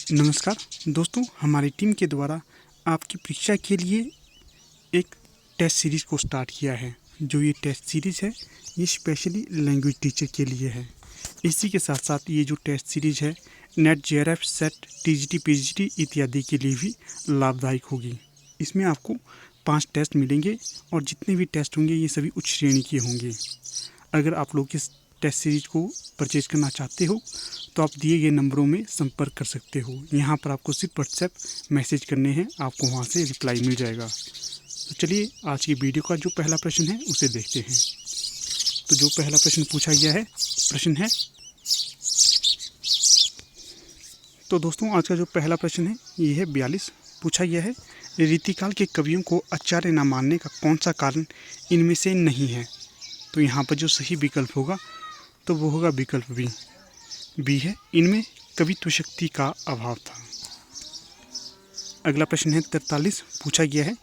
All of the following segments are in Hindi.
नमस्कार दोस्तों, हमारी टीम के द्वारा आपकी परीक्षा के लिए एक टेस्ट सीरीज़ को स्टार्ट किया है। जो ये टेस्ट सीरीज़ है ये स्पेशली लैंग्वेज टीचर के लिए है। इसी के साथ साथ ये जो टेस्ट सीरीज़ है net JRF set TGT PGT इत्यादि के लिए भी लाभदायक होगी। इसमें आपको 5 टेस्ट मिलेंगे और जितने भी टेस्ट होंगे ये सभी उच्च श्रेणी के होंगे। अगर आप लोग इस टेस्ट सीरीज को परचेज करना चाहते हो तो आप दिए गए नंबरों में संपर्क कर सकते हो। यहाँ पर आपको सिर्फ व्हाट्सएप मैसेज करने हैं, आपको वहाँ से रिप्लाई मिल जाएगा। तो चलिए आज की वीडियो का जो पहला प्रश्न है उसे देखते हैं। तो जो पहला प्रश्न पूछा गया है प्रश्न है, तो दोस्तों आज का जो पहला प्रश्न है ये है 42। पूछा गया है रीतिकाल के कवियों को आचार्य न मानने का कौन सा कारण इनमें से नहीं है। तो यहाँ पर जो सही विकल्प होगा तो वो होगा विकल्प बी है, इनमें कवित्व शक्ति का अभाव था। अगला प्रश्न है 43। पूछा गया है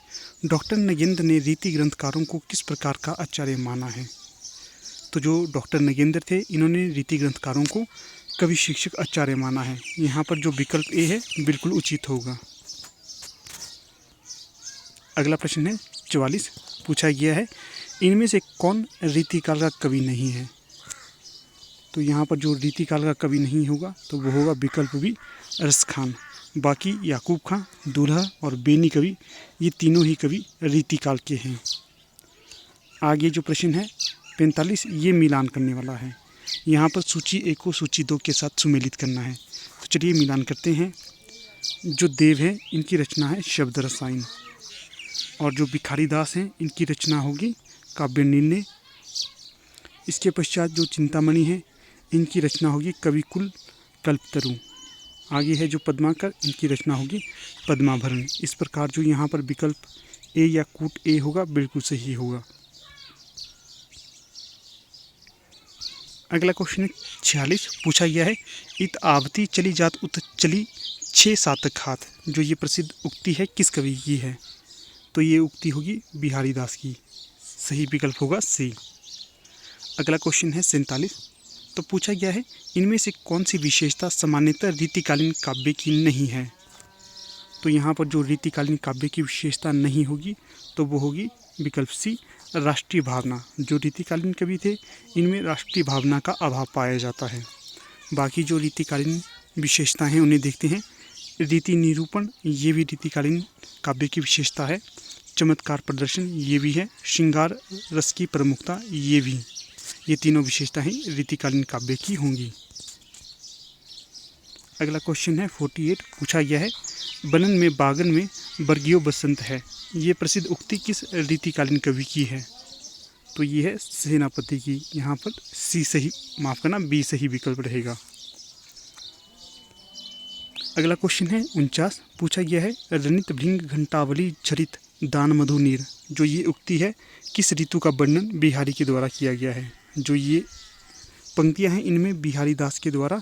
डॉक्टर नगेंद्र ने रीति ग्रंथकारों को किस प्रकार का आचार्य माना है। तो जो डॉक्टर नगेंद्र थे इन्होंने रीति ग्रंथकारों को कवि शिक्षक आचार्य माना है। यहाँ पर जो विकल्प ए है बिल्कुल उचित होगा। अगला प्रश्न है 44। पूछा गया है इनमें से कौन रीतिकाल का कवि नहीं है। तो यहाँ पर जो रीतिकाल का कवि नहीं होगा तो वो होगा विकल्प बी रस खान। बाकी याकूब खां, दूल्हा और बेनी कवि ये तीनों ही कवि रीतिकाल के हैं। आगे जो प्रश्न है 45 ये मिलान करने वाला है। यहाँ पर सूची 1 को सूची 2 के साथ सुमेलित करना है। तो चलिए मिलान करते हैं। जो देव है इनकी रचना है शब्द रसायन और जो भिखारी दास हैं इनकी रचना होगी काव्य निर्णय। इसके पश्चात जो चिंतामणि है इनकी रचना होगी कविकुल कल्पतरु। आगे है जो पद्माकर इनकी रचना होगी पद्माभरण। इस प्रकार जो यहाँ पर विकल्प ए या कूट ए होगा बिल्कुल सही होगा। अगला क्वेश्चन है 46। पूछा गया है इत आवती चली जात उत चली 6 सातक हाथ। जो ये प्रसिद्ध उक्ति है किस कवि की है। तो ये उक्ति होगी बिहारी दास की। सही विकल्प होगा सी। अगला क्वेश्चन है 47। तो पूछा गया है इनमें से कौन सी विशेषता सामान्यतः रीतिकालीन काव्य की नहीं है। तो यहाँ पर जो रीतिकालीन काव्य की विशेषता नहीं होगी तो वो होगी विकल्प सी राष्ट्रीय भावना। जो रीतिकालीन कवि थे इनमें राष्ट्रीय भावना का अभाव पाया जाता है। बाकी जो रीतिकालीन विशेषताएं हैं उन्हें देखते हैं। रीति निरूपण ये भी रीतिकालीन काव्य की विशेषता है। चमत्कार प्रदर्शन ये भी है। श्रृंगार रस की प्रमुखता ये भी। ये तीनों विशेषताएं रीतिकालीन काव्य की होंगी। अगला क्वेश्चन है 48। पूछा गया है बनन में बागन में बरगियो बसंत है। ये प्रसिद्ध उक्ति किस रीतिकालीन कवि की है। तो ये है सेनापति की। यहाँ पर सी सही, माफ करना बी सही विकल्प रहेगा। अगला क्वेश्चन है 49। पूछा गया है रनित भृंग घंटावली झरित दान मधु नीर। जो ये उक्ति है किस ऋतु का वर्णन बिहारी के द्वारा किया गया है। जो ये पंक्तियां हैं इनमें बिहारी दास के द्वारा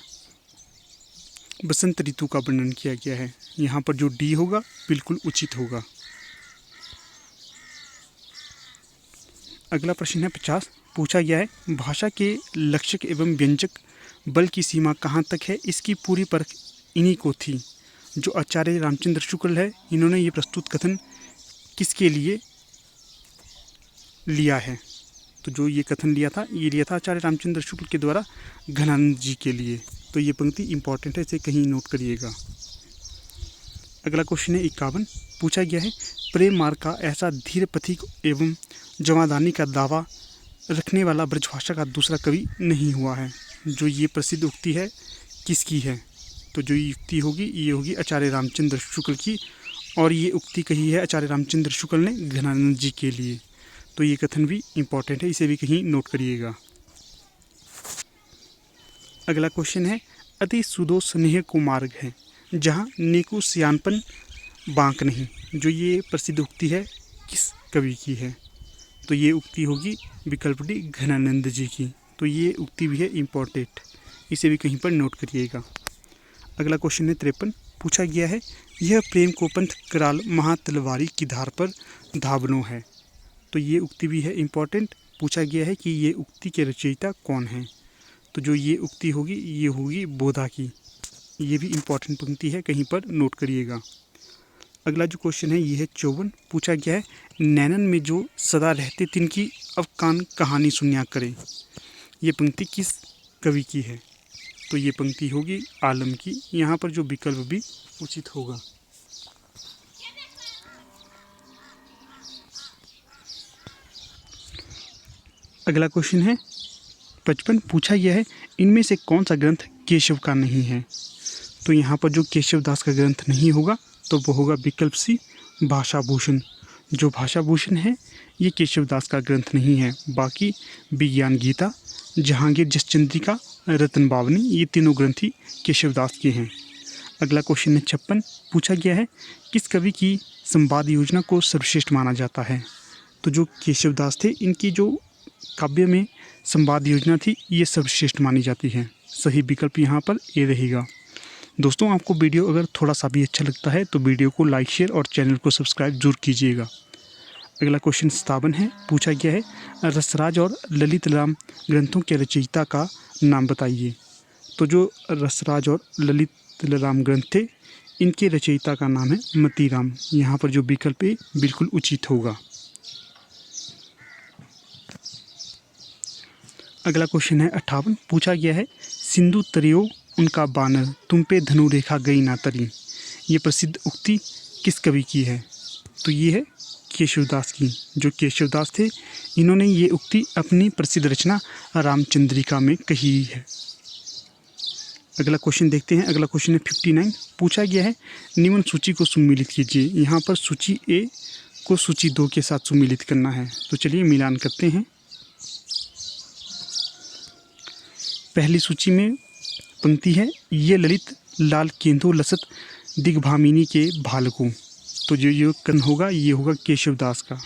बसंत ऋतु का वर्णन किया गया है। यहाँ पर जो डी होगा बिल्कुल उचित होगा। अगला प्रश्न है 50। पूछा गया है भाषा के लक्षक एवं व्यंजक बल की सीमा कहाँ तक है, इसकी पूरी परख इन्हीं को थी। जो आचार्य रामचंद्र शुक्ल है इन्होंने ये प्रस्तुत कथन किसके लिए लिया है। तो जो ये कथन लिया था ये लिया था आचार्य रामचंद्र शुक्ल के द्वारा घनानंद जी के लिए। तो ये पंक्ति इंपॉर्टेंट है, इसे कहीं नोट करिएगा। अगला क्वेश्चन है 51। पूछा गया है प्रेम मार्ग का ऐसा धीर पथिक एवं जमादानी का दावा रखने वाला ब्रजभाषा का दूसरा कवि नहीं हुआ है। जो ये प्रसिद्ध उक्ति है किसकी है। तो जो ये उक्ति होगी ये होगी आचार्य रामचंद्र शुक्ल की और ये उक्ति कही है आचार्य रामचंद्र शुक्ल ने घनानंद जी के लिए। तो ये कथन भी इम्पॉर्टेंट है, इसे भी कहीं नोट करिएगा। अगला क्वेश्चन है अति सुदो स्नेह को मार्ग है जहाँ नेकु सियानपन बांक नहीं। जो ये प्रसिद्ध उक्ति है किस कवि की है। तो ये उक्ति होगी विकल्प डी घनानंद जी की। तो ये उक्ति भी है इम्पॉर्टेंट, इसे भी कहीं पर नोट करिएगा। अगला क्वेश्चन है 53। पूछा गया है यह प्रेम को पंथ कराल महातलवारी की धार पर धावनो है। तो ये उक्ति भी है इम्पॉर्टेंट। पूछा गया है कि ये उक्ति के रचयिता कौन हैं। तो जो ये उक्ति होगी ये होगी बोधा की। ये भी इम्पॉर्टेंट पंक्ति है, कहीं पर नोट करिएगा। अगला जो क्वेश्चन है ये है 54, पूछा गया है नैनन में जो सदा रहते तिनकी अब कान कहानी सुनिया करें। ये पंक्ति किस कवि की है? तो ये पंक्ति होगी आलम की। यहाँ पर जो विकल्प भी उचित होगा। अगला क्वेश्चन है 55, पूछा गया है इनमें से कौन सा ग्रंथ केशव का नहीं है? तो यहाँ पर जो केशव दास का ग्रंथ नहीं होगा तो वो होगा विकल्प सी भाषा भूषण। जो भाषा भूषण है ये केशव दास का ग्रंथ नहीं है। बाकी विज्ञान गीता, जहांगीर जसचंद्रिका, रतन बावनी, ये तीनों ग्रंथ ही केशव दास के हैं। अगला क्वेश्चन है 56, पूछा गया है किस कवि की संवाद योजना को सर्वश्रेष्ठ माना जाता है? तो जो केशव दास थे इनकी जो काव्य में संवाद योजना थी ये सर्वश्रेष्ठ मानी जाती है। सही विकल्प यहाँ पर ए रहेगा। दोस्तों, आपको वीडियो अगर थोड़ा सा भी अच्छा लगता है तो वीडियो को लाइक, शेयर और चैनल को सब्सक्राइब जरूर कीजिएगा। अगला क्वेश्चन 57 है, पूछा गया है रसराज और ललित राम ग्रंथों के रचयिता का नाम बताइए। तो जो रसराज और ललित राम ग्रंथ थे इनके रचयिता का नाम है मतीराम। यहाँ पर जो विकल्प ए बिल्कुल उचित होगा। अगला क्वेश्चन है 58, पूछा गया है सिंधु तरियो उनका बानर तुम पे धनु रेखा गई ना तरी। ये प्रसिद्ध उक्ति किस कवि की है? तो ये है केशवदास की। जो केशवदास थे इन्होंने ये उक्ति अपनी प्रसिद्ध रचना रामचंद्रिका में कही है। अगला क्वेश्चन देखते हैं। अगला क्वेश्चन है 59, पूछा गया है निम्न सूची को सुमेलित कीजिए। यहाँ पर सूची ए को सूची 2 के साथ सुमेलित करना है। तो चलिए मिलान करते हैं। पहली सूची में पंक्ति है ये ललित लाल केंदो लसत दिग्भामिनी के भालकों। तो जो ये कर्ण होगा ये होगा केशवदास का।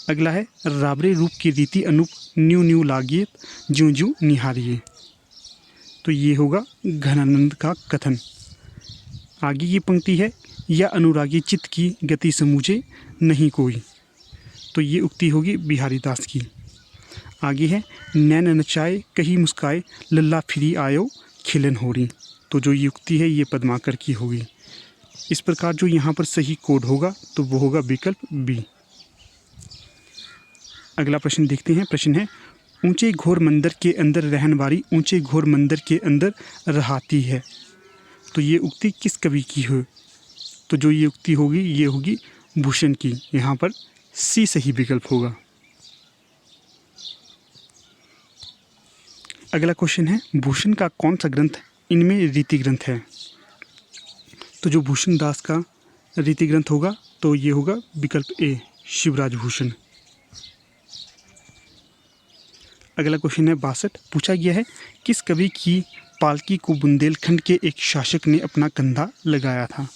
अगला है राबरे रूप की रीति अनूप न्यू न्यू लागिए ज्यों ज्यों निहारिए। तो ये होगा घनानंद का कथन। आगे की पंक्ति है या अनुरागी चित्त की गति समूझे नहीं कोई। तो ये उक्ति होगी बिहारी दास की। आगे है नैन नचाए कहीं मुस्काए लल्ला फिरी आयो खिलन होरी। तो जो युक्ति है ये पद्माकर की होगी। इस प्रकार जो यहाँ पर सही कोड होगा तो वो होगा विकल्प बी। अगला प्रश्न देखते हैं। प्रश्न है ऊंचे घोर मंदिर के अंदर रहन वाली ऊंचे घोर मंदिर के अंदर रहाती है। तो ये उक्ति किस कवि की हो? तो जो ये उक्ति होगी ये होगी भूषण की। यहाँ पर सी सही विकल्प होगा। अगला क्वेश्चन है भूषण का कौन सा ग्रंथ इनमें रीति ग्रंथ है? तो जो भूषण दास का रीति ग्रंथ होगा तो ये होगा विकल्प ए शिवराज भूषण। अगला क्वेश्चन है 62, पूछा गया है किस कवि की पालकी को बुंदेलखंड के एक शासक ने अपना कंधा लगाया था?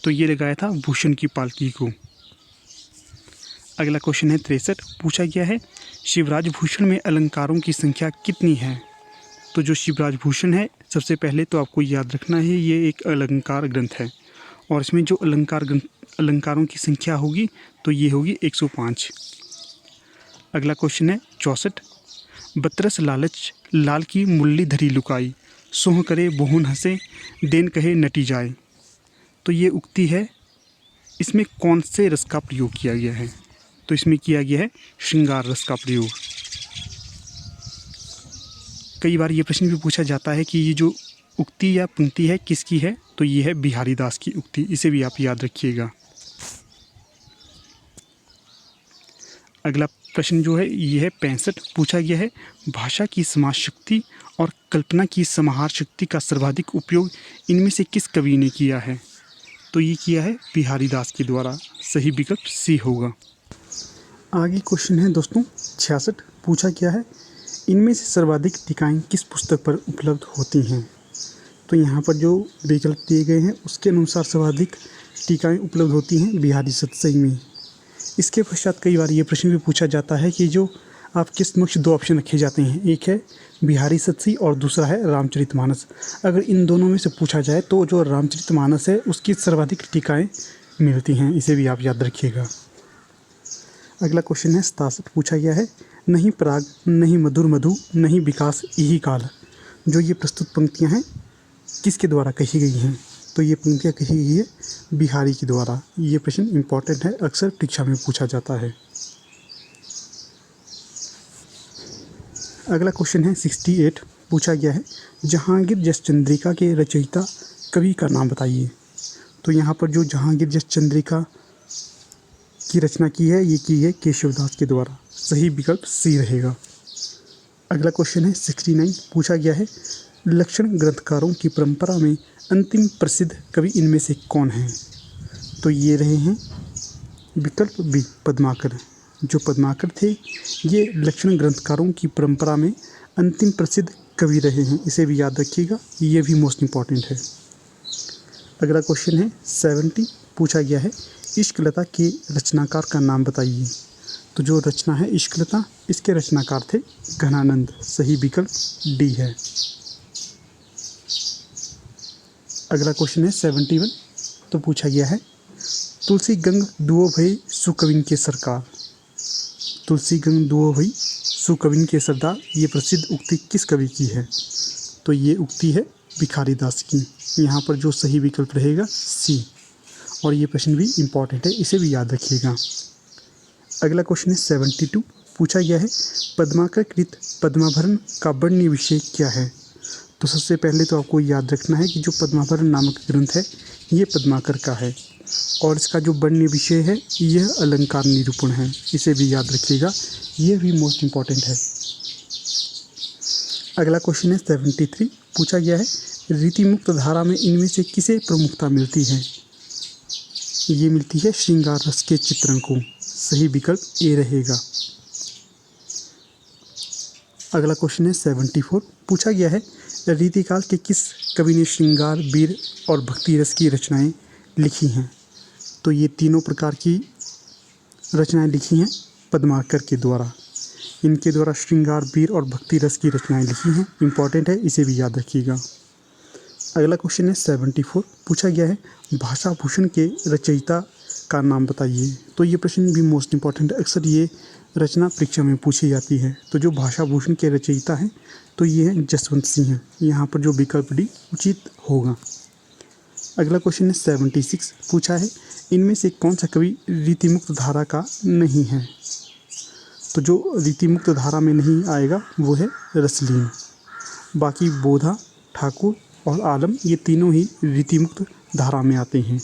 तो ये लगाया था भूषण की पालकी को। अगला क्वेश्चन है 63, पूछा गया है शिवराज भूषण में अलंकारों की संख्या कितनी है? तो जो शिवराज भूषण है सबसे पहले तो आपको याद रखना है ये एक अलंकार ग्रंथ है और इसमें जो अलंकारों की संख्या होगी तो ये होगी 105। अगला क्वेश्चन है 64, बतरस लालच लाल की मुरली धरी लुकाई सोह करे बोहन हंसे देन कहे नटी जाए। तो ये उक्ति है, इसमें कौन से रस का प्रयोग किया गया है? तो इसमें किया गया है श्रृंगार रस का प्रयोग। कई बार ये प्रश्न भी पूछा जाता है कि ये जो उक्ति या पंक्ति है किसकी है? तो ये है बिहारी दास की उक्ति। इसे भी आप याद रखिएगा। अगला प्रश्न जो है ये है 65, पूछा गया है भाषा की समाज शक्ति और कल्पना की समाहार शक्ति का सर्वाधिक उपयोग इनमें से किस कवि ने किया है? तो ये किया है बिहारी दास के द्वारा। सही विकल्प सी होगा। आगे क्वेश्चन है दोस्तों 66, पूछा गया है इनमें से सर्वाधिक टीकाएँ किस पुस्तक पर उपलब्ध होती हैं? तो यहाँ पर जो विकल्प दिए गए हैं उसके अनुसार सर्वाधिक टीकाएँ उपलब्ध होती हैं बिहारी सतसई में। इसके पश्चात कई बार ये प्रश्न भी पूछा जाता है कि जो आपके समक्ष 2 ऑप्शन रखे जाते हैं, एक है बिहारी सतसई और दूसरा है रामचरितमानस। अगर इन दोनों में से पूछा जाए तो जो रामचरितमानस है उसकी सर्वाधिक टीकाएँ मिलती हैं। इसे भी आप याद रखिएगा। अगला क्वेश्चन है 67, पूछा गया है नहीं पराग नहीं मधुर मधु नहीं विकास यही काल। जो ये प्रस्तुत पंक्तियाँ हैं किसके द्वारा कही गई हैं? तो ये पंक्तियाँ कही गई है बिहारी के द्वारा। ये प्रश्न इम्पॉर्टेंट है, अक्सर परीक्षा में पूछा जाता है। अगला क्वेश्चन है 68, पूछा गया है जहांगीर जस चंद्रिका के रचयिता कवि का नाम बताइए। तो यहाँ पर जो जहांगीर जस चंद्रिका की रचना की है, ये की है केशवदास के द्वारा। सही विकल्प सी रहेगा। अगला क्वेश्चन है 69, पूछा गया है लक्षण ग्रंथकारों की परंपरा में अंतिम प्रसिद्ध कवि इनमें से कौन है? तो ये रहे हैं विकल्प बी, पद्माकर। जो पद्माकर थे ये लक्षण ग्रंथकारों की परंपरा में अंतिम प्रसिद्ध कवि रहे हैं, इसे भी याद रखिएगा, ये भी मोस्ट इम्पॉर्टेंट है। अगला क्वेश्चन है 70, पूछा गया है इश्कलता के रचनाकार का नाम बताइए। तो जो रचना है इश्कलता, इसके रचनाकार थे घनानंद। सही विकल्प डी है। अगला क्वेश्चन है 71, तो पूछा गया है तुलसी गंग दुओ भई सुकविन के सरकार। तुलसी गंग दुओ भई सुकविन के सरदार, ये प्रसिद्ध उक्ति किस कवि की है? तो ये उक्ति है भिखारी दास की। यहाँ पर जो सही विकल्प रहेगा सी। और ये प्रश्न भी इम्पॉर्टेंट है, इसे भी याद रखिएगा। अगला क्वेश्चन है 72, पूछा गया है पद्माकर कृत पद्माभरण का वर्ण्य विषय क्या है? तो सबसे पहले तो आपको याद रखना है कि जो पद्माभरण नामक ग्रंथ है ये पद्माकर का है, और इसका जो वर्ण्य विषय है यह अलंकार निरूपण है, इसे भी याद रखिएगा, यह भी मोस्ट इम्पॉर्टेंट है। अगला क्वेश्चन है 73, पूछा गया है रीतिमुक्त धारा में इनमें से किसे प्रमुखता मिलती है? ये मिलती है श्रृंगार रस के चित्रण को। सही विकल्प ए रहेगा। अगला क्वेश्चन है 74, पूछा गया है रीतिकाल के किस कवि ने श्रृंगार, वीर और भक्ति रस की रचनाएं लिखी हैं? तो ये तीनों प्रकार की रचनाएं लिखी हैं पद्माकर के द्वारा। इनके द्वारा श्रृंगार, वीर और भक्ति रस की रचनाएं लिखी हैं, इंपॉर्टेंट है, इसे भी याद रखिएगा। अगला क्वेश्चन है 74, पूछा गया है भाषा भूषण के रचयिता का नाम बताइए। तो ये प्रश्न भी मोस्ट इम्पॉर्टेंट है, अक्सर ये रचना परीक्षा में पूछी जाती है। तो जो भाषा भूषण के रचयिता हैं तो ये हैं जसवंत सिंह हैं। यहाँ पर जो विकल्प डी उचित होगा। अगला क्वेश्चन है 76, पूछा है इनमें से कौन सा कवि रीतिमुक्त धारा का नहीं है? तो जो रीतिमुक्त धारा में नहीं आएगा वो है रसलीन। बाकी बोधा, ठाकुर और आलम ये तीनों ही रीतिमुक्त धारा में आते हैं।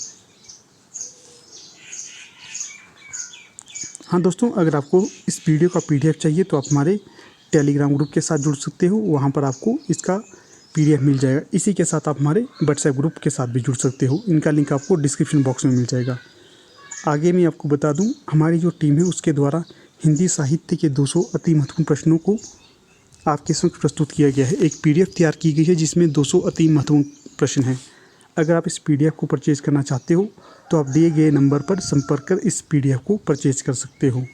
हाँ दोस्तों, अगर आपको इस वीडियो का PDF चाहिए तो आप हमारे टेलीग्राम ग्रुप के साथ जुड़ सकते हो, वहाँ पर आपको इसका PDF मिल जाएगा। इसी के साथ आप हमारे व्हाट्सएप ग्रुप के साथ भी जुड़ सकते हो, इनका लिंक आपको डिस्क्रिप्शन बॉक्स में मिल जाएगा। आगे मैं आपको बता दूं, हमारी जो टीम है उसके द्वारा हिंदी साहित्य के 200 अति महत्वपूर्ण प्रश्नों को आपके समक्ष प्रस्तुत किया गया है। एक PDF तैयार की गई है जिसमें 200 अति महत्वपूर्ण प्रश्न हैं। अगर आप इस PDF को परचेज़ करना चाहते हो तो आप दिए गए नंबर पर संपर्क कर इस PDF को परचेज़ कर सकते हो।